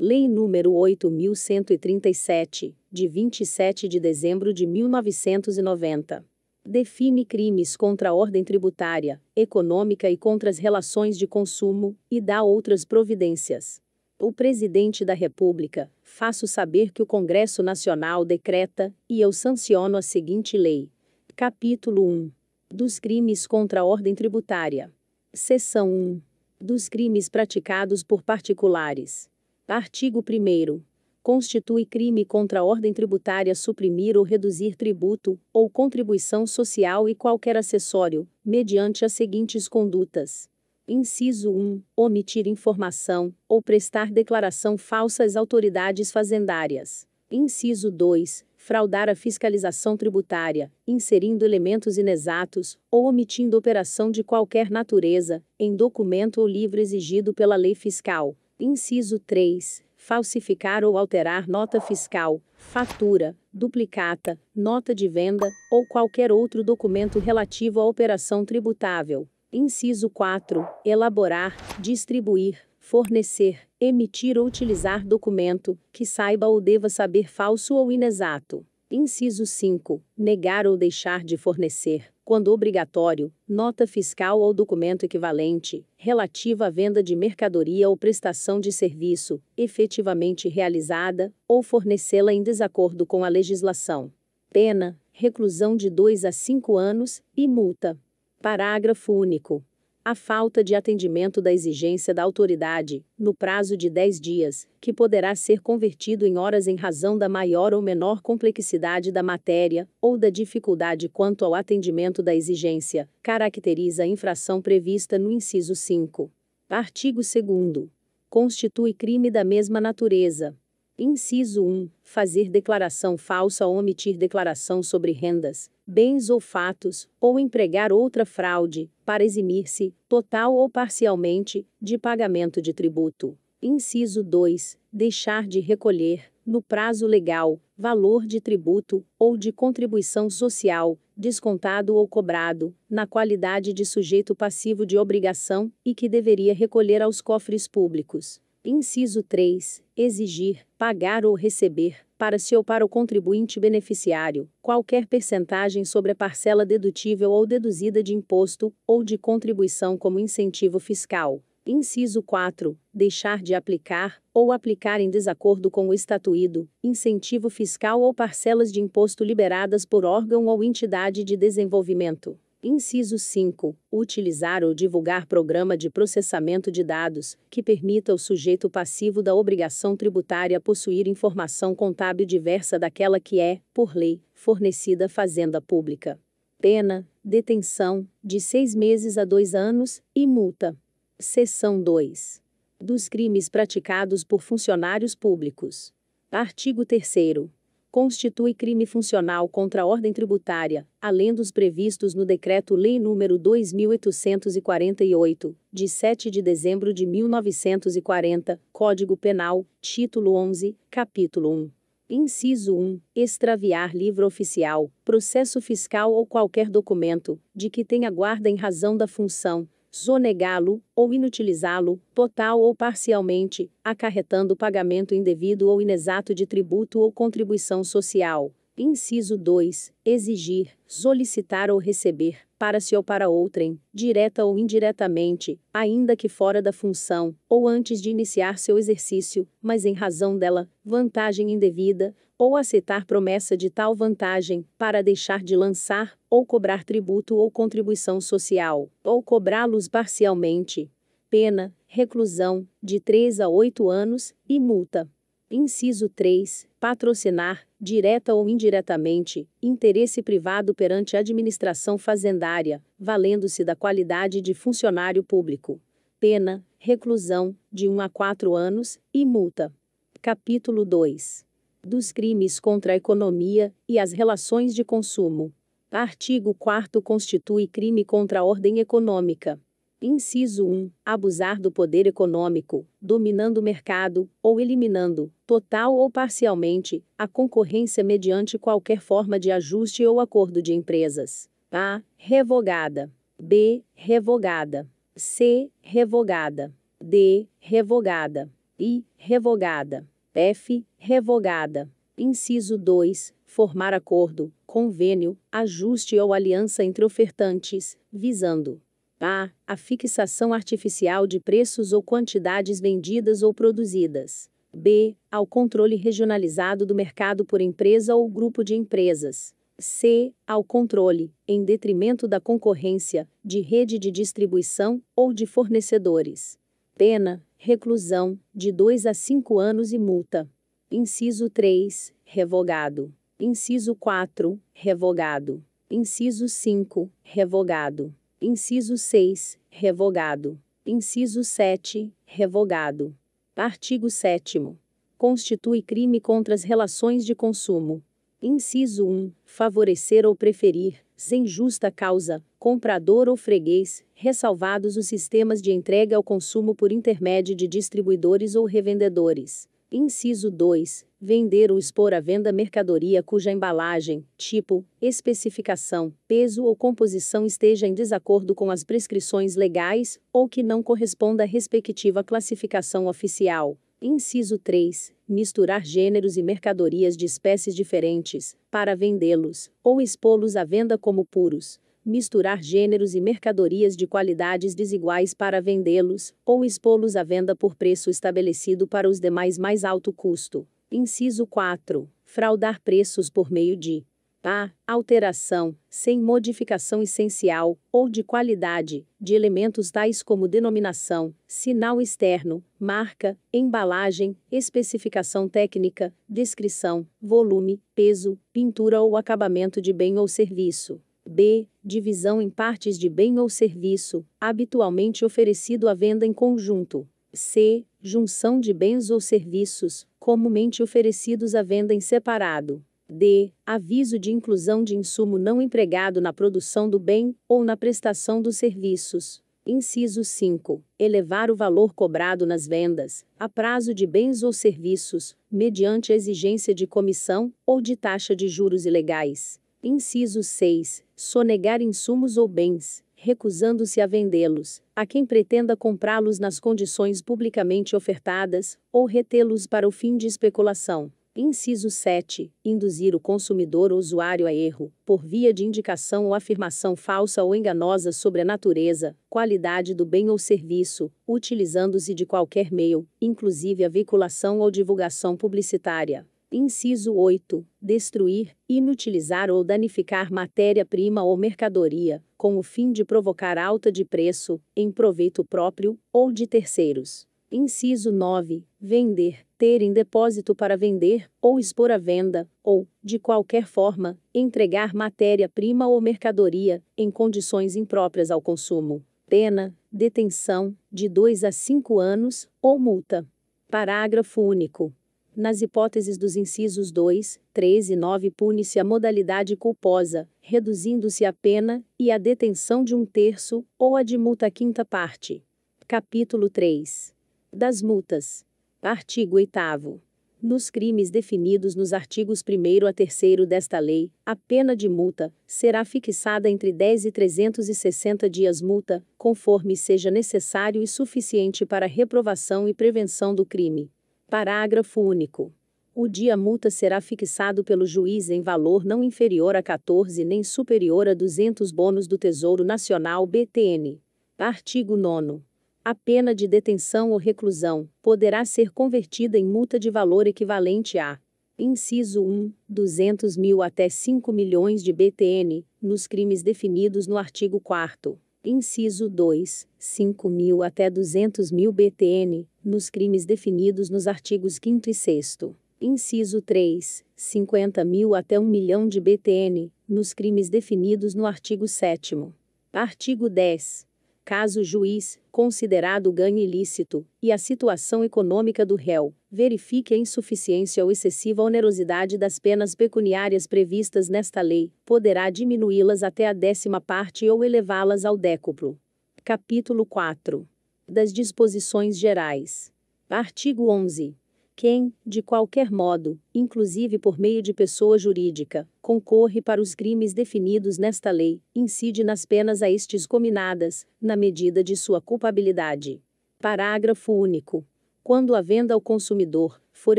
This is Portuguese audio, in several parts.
Lei nº 8.137, de 27 de dezembro de 1990. Define crimes contra a ordem tributária, econômica e contra as relações de consumo, e dá outras providências. O Presidente da República, faço saber que o Congresso Nacional decreta, e eu sanciono a seguinte lei. Capítulo 1. Dos crimes contra a ordem tributária. Seção 1. Dos crimes praticados por particulares. Artigo 1º. Constitui crime contra a ordem tributária suprimir ou reduzir tributo, ou contribuição social e qualquer acessório, mediante as seguintes condutas. Inciso 1. Omitir informação, ou prestar declaração falsa às autoridades fazendárias. Inciso 2. Fraudar a fiscalização tributária, inserindo elementos inexatos, ou omitindo operação de qualquer natureza, em documento ou livro exigido pela lei fiscal. Inciso 3. Falsificar ou alterar nota fiscal, fatura, duplicata, nota de venda, ou qualquer outro documento relativo à operação tributável. Inciso 4. Elaborar, distribuir, fornecer, emitir ou utilizar documento, que saiba ou deva saber falso ou inexato. Inciso 5. Negar ou deixar de fornecer, quando obrigatório, nota fiscal ou documento equivalente, relativa à venda de mercadoria ou prestação de serviço, efetivamente realizada, ou fornecê-la em desacordo com a legislação. Pena, reclusão de 2 a 5 anos, e multa. Parágrafo único. A falta de atendimento da exigência da autoridade, no prazo de 10 dias, que poderá ser convertido em horas em razão da maior ou menor complexidade da matéria, ou da dificuldade quanto ao atendimento da exigência, caracteriza a infração prevista no inciso 5. Artigo 2º. Constitui crime da mesma natureza. Inciso 1. Fazer declaração falsa ou omitir declaração sobre rendas, bens ou fatos, ou empregar outra fraude, para eximir-se, total ou parcialmente, de pagamento de tributo. Inciso 2. Deixar de recolher, no prazo legal, valor de tributo, ou de contribuição social, descontado ou cobrado, na qualidade de sujeito passivo de obrigação, e que deveria recolher aos cofres públicos. Inciso 3. Exigir, pagar ou receber, para si ou para o contribuinte beneficiário, qualquer percentagem sobre a parcela dedutível ou deduzida de imposto, ou de contribuição como incentivo fiscal. Inciso 4. Deixar de aplicar, ou aplicar em desacordo com o estatuído, incentivo fiscal ou parcelas de imposto liberadas por órgão ou entidade de desenvolvimento. Inciso 5. Utilizar ou divulgar programa de processamento de dados, que permita ao sujeito passivo da obrigação tributária possuir informação contábil diversa daquela que é, por lei, fornecida à Fazenda Pública. Pena, detenção, de 6 meses a 2 anos, e multa. Seção 2. Dos crimes praticados por funcionários públicos. Artigo 3º. Constitui crime funcional contra a ordem tributária, além dos previstos no Decreto-Lei nº 2.848, de 7 de dezembro de 1940, Código Penal, título 11, capítulo 1. Inciso 1. Extraviar livro oficial, processo fiscal ou qualquer documento, de que tenha guarda em razão da função, sonegá-lo, ou inutilizá-lo, total ou parcialmente, acarretando pagamento indevido ou inexato de tributo ou contribuição social. Inciso 2. Exigir, solicitar ou receber, para si ou para outrem, direta ou indiretamente, ainda que fora da função, ou antes de iniciar seu exercício, mas em razão dela, vantagem indevida, ou aceitar promessa de tal vantagem, para deixar de lançar, ou cobrar tributo ou contribuição social, ou cobrá-los parcialmente. Pena, reclusão, de 3 a 8 anos, e multa. Inciso 3. Patrocinar, direta ou indiretamente, interesse privado perante a administração fazendária, valendo-se da qualidade de funcionário público. Pena, reclusão, de 1 a 4 anos, e multa. Capítulo 2. Dos crimes contra a economia e as relações de consumo. Artigo 4º. Constitui crime contra a ordem econômica. Inciso 1. Abusar do poder econômico, dominando o mercado, ou eliminando, total ou parcialmente, a concorrência mediante qualquer forma de ajuste ou acordo de empresas. A. Revogada. B. Revogada. C. Revogada. D. Revogada. I. Revogada. F. Revogada. Inciso 2. Formar acordo, convênio, ajuste ou aliança entre ofertantes, visando a. A fixação artificial de preços ou quantidades vendidas ou produzidas. B. Ao controle regionalizado do mercado por empresa ou grupo de empresas. C. Ao controle, em detrimento da concorrência, de rede de distribuição ou de fornecedores. Pena: reclusão, de 2 a 5 anos e multa. Inciso 3. Revogado. Inciso 4. Revogado. Inciso 5. Revogado. Inciso 6. Revogado. Inciso 7. Revogado. Artigo 7º. Constitui crime contra as relações de consumo. Inciso 1. Favorecer ou preferir, sem justa causa, comprador ou freguês, ressalvados os sistemas de entrega ao consumo por intermédio de distribuidores ou revendedores. Inciso 2. Vender ou expor à venda mercadoria cuja embalagem, tipo, especificação, peso ou composição esteja em desacordo com as prescrições legais, ou que não corresponda à respectiva classificação oficial. Inciso 3. Misturar gêneros e mercadorias de espécies diferentes, para vendê-los, ou expô-los à venda como puros. Misturar gêneros e mercadorias de qualidades desiguais para vendê-los, ou expô-los à venda por preço estabelecido para os demais mais alto custo. Inciso 4. Fraudar preços por meio de a. Alteração, sem modificação essencial, ou de qualidade, de elementos tais como denominação, sinal externo, marca, embalagem, especificação técnica, descrição, volume, peso, pintura ou acabamento de bem ou serviço. B. Divisão em partes de bem ou serviço, habitualmente oferecido à venda em conjunto. C. Junção de bens ou serviços, comumente oferecidos à venda em separado. D. Aviso de inclusão de insumo não empregado na produção do bem, ou na prestação dos serviços. Inciso 5. Elevar o valor cobrado nas vendas, a prazo de bens ou serviços, mediante a exigência de comissão, ou de taxa de juros ilegais. Inciso 6. Sonegar insumos ou bens, recusando-se a vendê-los, a quem pretenda comprá-los nas condições publicamente ofertadas, ou retê-los para o fim de especulação. Inciso 7. Induzir o consumidor ou usuário a erro, por via de indicação ou afirmação falsa ou enganosa sobre a natureza, qualidade do bem ou serviço, utilizando-se de qualquer meio, inclusive a veiculação ou divulgação publicitária. Inciso 8. Destruir, inutilizar ou danificar matéria-prima ou mercadoria, com o fim de provocar alta de preço, em proveito próprio, ou de terceiros. Inciso 9. Vender, ter em depósito para vender, ou expor à venda, ou, de qualquer forma, entregar matéria-prima ou mercadoria, em condições impróprias ao consumo. Pena: detenção, de 2 a 5 anos, ou multa. Parágrafo único. Nas hipóteses dos incisos 2, 3 e 9 pune-se a modalidade culposa, reduzindo-se a pena, e a detenção de 1/3, ou a de multa quinta parte. Capítulo 3. Das multas. Artigo 8º. Nos crimes definidos nos artigos 1º a 3º desta lei, a pena de multa será fixada entre 10 e 360 dias multa, conforme seja necessário e suficiente para a reprovação e prevenção do crime. Parágrafo único. O dia multa será fixado pelo juiz em valor não inferior a 14 nem superior a 200 bônus do Tesouro Nacional BTN. Artigo 9º. A pena de detenção ou reclusão poderá ser convertida em multa de valor equivalente a: inciso 1, 200 mil até 5 milhões de BTN, nos crimes definidos no artigo 4º. Inciso 2, 5 mil até 200 mil BTN, nos crimes definidos nos artigos 5º e 6º. Inciso 3, 50 mil até 1 milhão de BTN, nos crimes definidos no artigo 7º. Artigo 10. Caso o juiz, considerado o ganho ilícito, e a situação econômica do réu, verifique a insuficiência ou excessiva onerosidade das penas pecuniárias previstas nesta lei, poderá diminuí-las até a 10ª parte ou elevá-las ao décuplo. Capítulo 4. Das disposições gerais. Artigo 11. Quem, de qualquer modo, inclusive por meio de pessoa jurídica, concorre para os crimes definidos nesta lei, incide nas penas a estes cominadas, na medida de sua culpabilidade. Parágrafo único. quando a venda ao consumidor for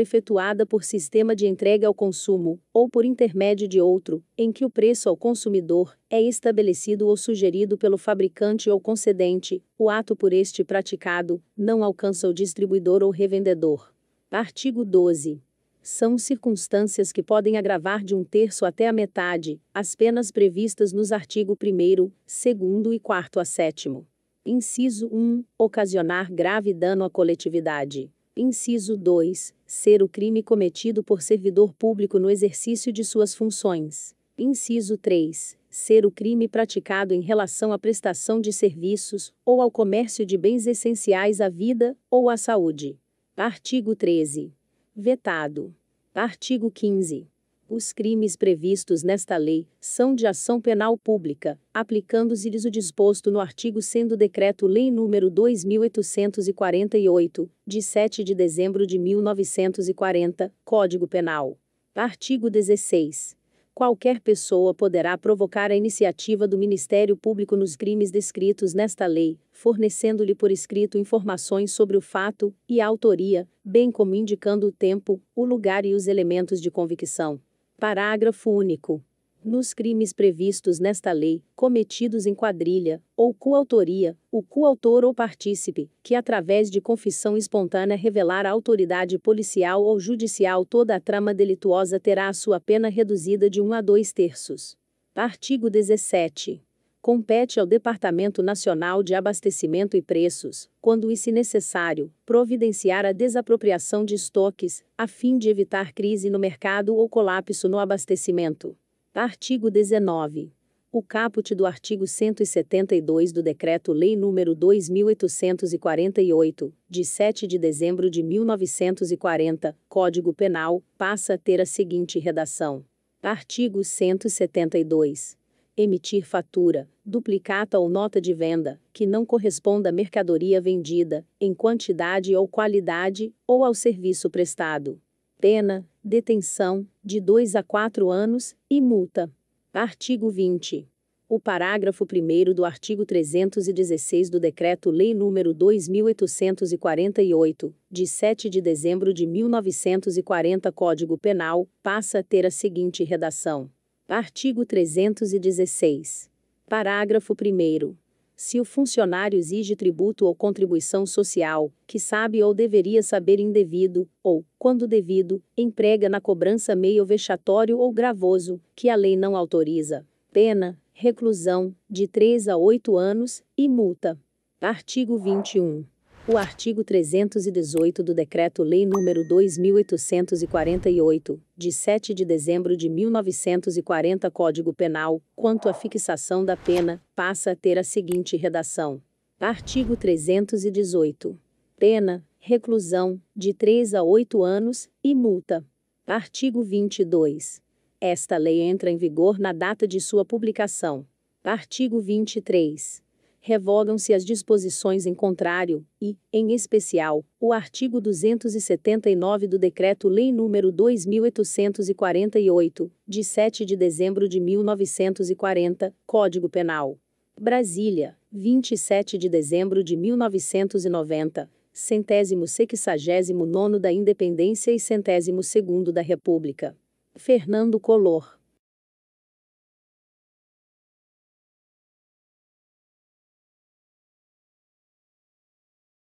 efetuada por sistema de entrega ao consumo, ou por intermédio de outro, em que o preço ao consumidor é estabelecido ou sugerido pelo fabricante ou concedente, o ato por este praticado não alcança o distribuidor ou revendedor. Artigo 12. São circunstâncias que podem agravar de 1/3 até a metade as penas previstas nos artigo 1º, 2º e 4º a 7º. Inciso 1. Ocasionar grave dano à coletividade. Inciso 2. Ser o crime cometido por servidor público no exercício de suas funções. Inciso 3. Ser o crime praticado em relação à prestação de serviços, ou ao comércio de bens essenciais à vida, ou à saúde. Artigo 13. Vetado. Artigo 15. Os crimes previstos nesta lei são de ação penal pública, aplicando-se-lhes o disposto no artigo sendo Decreto-Lei nº 2848, de 7 de dezembro de 1940, Código Penal. Artigo 16. Qualquer pessoa poderá provocar a iniciativa do Ministério Público nos crimes descritos nesta lei, fornecendo-lhe por escrito informações sobre o fato e a autoria, bem como indicando o tempo, o lugar e os elementos de convicção. Parágrafo único. Nos crimes previstos nesta lei, cometidos em quadrilha, ou coautoria, o coautor ou partícipe, que através de confissão espontânea revelar à autoridade policial ou judicial toda a trama delituosa terá a sua pena reduzida de 1 a 2/3. Artigo 17. Compete ao Departamento Nacional de Abastecimento e Preços, quando isso necessário, providenciar a desapropriação de estoques, a fim de evitar crise no mercado ou colapso no abastecimento. Artigo 19. O caput do artigo 172 do Decreto-Lei nº 2848, de 7 de dezembro de 1940, Código Penal, passa a ter a seguinte redação. Artigo 172. Emitir fatura, duplicata ou nota de venda, que não corresponda à mercadoria vendida, em quantidade ou qualidade, ou ao serviço prestado. Pena, detenção, de 2 a 4 anos, e multa. Artigo 20. O parágrafo 1º do artigo 316 do Decreto-Lei nº 2848, de 7 de dezembro de 1940 Código Penal, passa a ter a seguinte redação. Artigo 316. Parágrafo 1º. Se o funcionário exige tributo ou contribuição social, que sabe ou deveria saber indevido, ou, quando devido, emprega na cobrança meio vexatório ou gravoso, que a lei não autoriza, pena, reclusão, de 3 a 8 anos, e multa. Artigo 21. O artigo 318 do Decreto-Lei nº 2848, de 7 de dezembro de 1940 Código Penal, quanto à fixação da pena, passa a ter a seguinte redação. Artigo 318. Pena, reclusão, de 3 a 8 anos, e multa. Artigo 22. Esta lei entra em vigor na data de sua publicação. Artigo 23. Revogam-se as disposições em contrário, e, em especial, o artigo 279 do Decreto-Lei nº 2848, de 7 de dezembro de 1940, Código Penal. Brasília, 27 de dezembro de 1990, 169º da Independência e 102º da República. Fernando Collor.